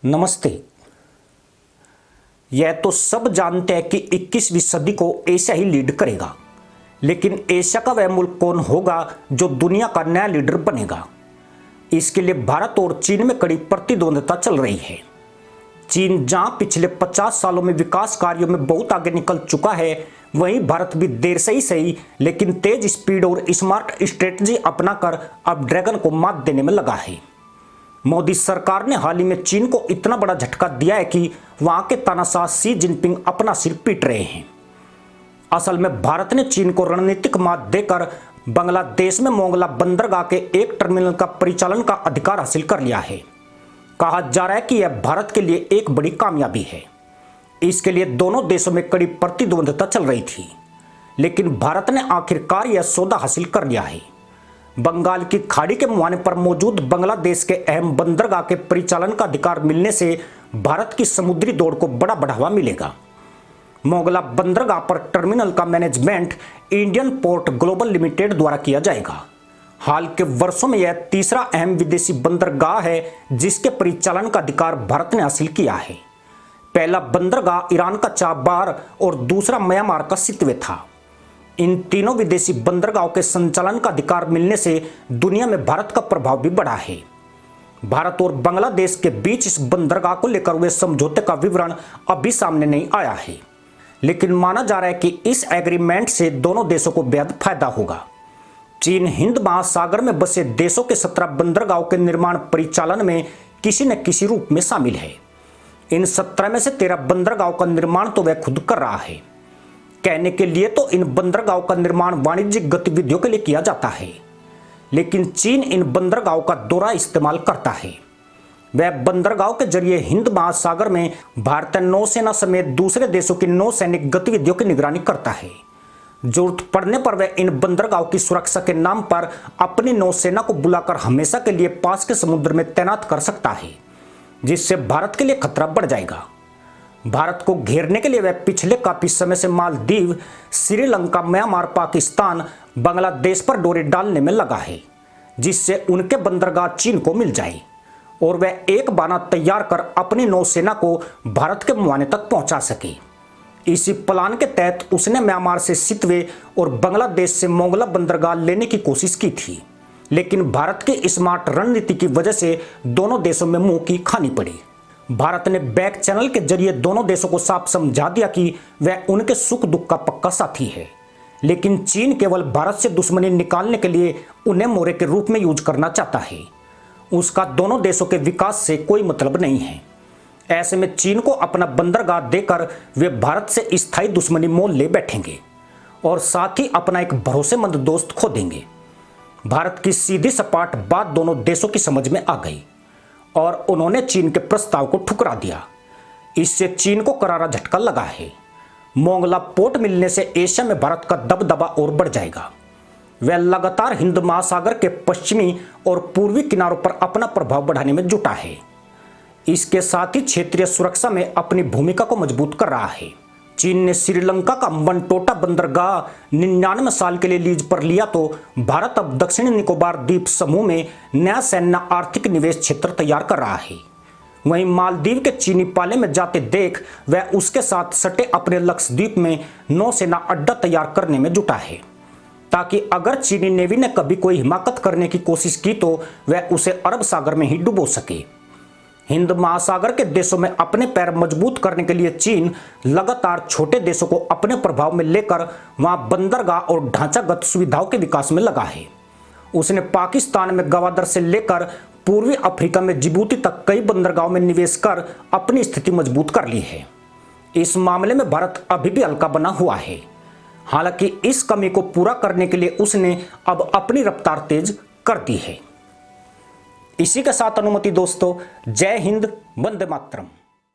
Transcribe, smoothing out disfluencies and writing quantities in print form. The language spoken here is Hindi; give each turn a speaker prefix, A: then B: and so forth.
A: नमस्ते। यह तो सब जानते हैं कि 21वीं सदी को एशिया ही लीड करेगा, लेकिन एशिया का वह मुल्क कौन होगा जो दुनिया का नया लीडर बनेगा? इसके लिए भारत और चीन में कड़ी प्रतिद्वंद्विता चल रही है। चीन जहां पिछले 50 सालों में विकास कार्यों में बहुत आगे निकल चुका है, वहीं भारत भी देर से ही सही लेकिन तेज स्पीड और स्मार्ट स्ट्रेटजी अपनाकर अब ड्रैगन को मात देने में लगा है। मोदी सरकार ने हाल ही में चीन को इतना बड़ा झटका दिया है कि वहां के तानाशाह शी जिनपिंग अपना सिर पीट रहे हैं। असल में भारत ने चीन को रणनीतिक मात देकर बांग्लादेश में मोंगला बंदरगाह के एक टर्मिनल का परिचालन का अधिकार हासिल कर लिया है। कहा जा रहा है कि यह भारत के लिए एक बड़ी कामयाबी है। इसके लिए दोनों देशों में कड़ी प्रतिद्वंद्विता चल रही थी, लेकिन भारत ने आखिरकार यह सौदा हासिल कर लिया है। बंगाल की खाड़ी के मुहाने पर मौजूद बांग्लादेश के अहम बंदरगाह के परिचालन का अधिकार मिलने से भारत की समुद्री दौड़ को बड़ा बढ़ावा मिलेगा। मोंगला बंदरगाह पर टर्मिनल का management Indian port global limited द्वारा किया जाएगा। हाल के वर्षों में यह तीसरा अहम विदेशी बंदरगाह है जिसके परिचालन का अधिकार भारत ने हासिल किया है। पहला बंदरगाह ईरान का चाबार और दूसरा म्यांमार का सितवे था। इन तीनों विदेशी बंदरगाहों के संचालन का अधिकार मिलने से दुनिया में भारत का प्रभाव भी बढ़ा है। भारत और बांग्लादेश के बीच इस बंदरगाह को लेकर हुए समझौते का विवरण अभी सामने नहीं आया है, लेकिन माना जा रहा है कि इस एग्रीमेंट से दोनों देशों को बेहद फायदा होगा। चीन हिंद महासागर में बसे देशों के 17 बंदरगाहों के निर्माण परिचालन में किसी न किसी रूप में शामिल है। इन 17 में से 13 बंदरगाहों का निर्माण तो वह खुद कर रहा है। कहने के लिए तो इन बंदरगाहों का निर्माण वाणिज्यिक गतिविधियों के लिए किया जाता है, लेकिन चीन इन बंदरगाहों का दोहरा इस्तेमाल करता है। वह बंदरगाहों के जरिए हिंद महासागर में भारतीय नौसेना समेत दूसरे देशों की नौसैनिक गतिविधियों की निगरानी करता है। जरूरत पड़ने पर वह इन बंदरगाहों की सुरक्षा के नाम पर अपनी नौसेना को बुलाकर हमेशा के लिए पास के समुद्र में तैनात कर सकता है, जिससे भारत के लिए खतरा बढ़ जाएगा। भारत को घेरने के लिए वह पिछले काफी समय से मालदीव, श्रीलंका, म्यांमार, पाकिस्तान, बांग्लादेश पर डोरी डालने में लगा है, जिससे उनके बंदरगाह चीन को मिल जाए और वह एक बाना तैयार कर अपनी नौसेना को भारत के मुहाने तक पहुंचा सके। इसी प्लान के तहत उसने म्यांमार से सितवे और बांग्लादेश से मोंगला बंदरगाह लेने की कोशिश की थी, लेकिन भारत की स्मार्ट रणनीति की वजह से दोनों देशों में मुंह की खानी पड़ी। भारत ने बैक चैनल के जरिए दोनों देशों को साफ समझा दिया कि वह उनके सुख दुख का पक्का साथी है, लेकिन चीन केवल भारत से दुश्मनी निकालने के लिए उन्हें मोरे के रूप में यूज करना चाहता है। उसका दोनों देशों के विकास से कोई मतलब नहीं है। ऐसे में चीन को अपना बंदरगाह देकर वे भारत से स्थायी दुश्मनी मोल ले बैठेंगे और साथ ही अपना एक भरोसेमंद दोस्त खो देंगे। भारत की सीधी सपाट बात दोनों देशों की समझ में आ गई और उन्होंने चीन के प्रस्ताव को ठुकरा दिया। इससे चीन को करारा झटका लगा है। मोंगला पोर्ट मिलने से एशिया में भारत का दबदबा और बढ़ जाएगा। वह लगातार हिंद महासागर के पश्चिमी और पूर्वी किनारों पर अपना प्रभाव बढ़ाने में जुटा है। इसके साथ ही क्षेत्रीय सुरक्षा में अपनी भूमिका को मजबूत कर रहा है। चीन ने श्रीलंका का मनटोटा बंदरगाह 99 साल के लिए लीज पर लिया, तो भारत अब दक्षिणी निकोबार द्वीप समूह में नया सैन्य आर्थिक निवेश क्षेत्र तैयार कर रहा है। वहीं मालदीव के चीनी पाले में जाते देख वह उसके साथ सटे अपने लक्षद्वीप में नौसेना अड्डा तैयार करने में जुटा है, ताकि अगर चीनी नेवी ने कभी कोई हिमाकत करने की कोशिश की तो वह उसे अरब सागर में ही डुबो सके। हिंद महासागर के देशों में अपने पैर मजबूत करने के लिए चीन लगातार छोटे देशों को अपने प्रभाव में लेकर वहां बंदरगाह और ढांचागत सुविधाओं के विकास में लगा है। उसने पाकिस्तान में गवादर से लेकर पूर्वी अफ्रीका में जिबूती तक कई बंदरगाहों में निवेश कर अपनी स्थिति मजबूत कर ली है। इस मामले में भारत अभी भी हल्का बना हुआ है। हालांकि इस कमी को पूरा करने के लिए उसने अब अपनी रफ्तार तेज कर दी है। इसी के साथ अनुमति दोस्तों, जय हिंद, वंदे मातरम।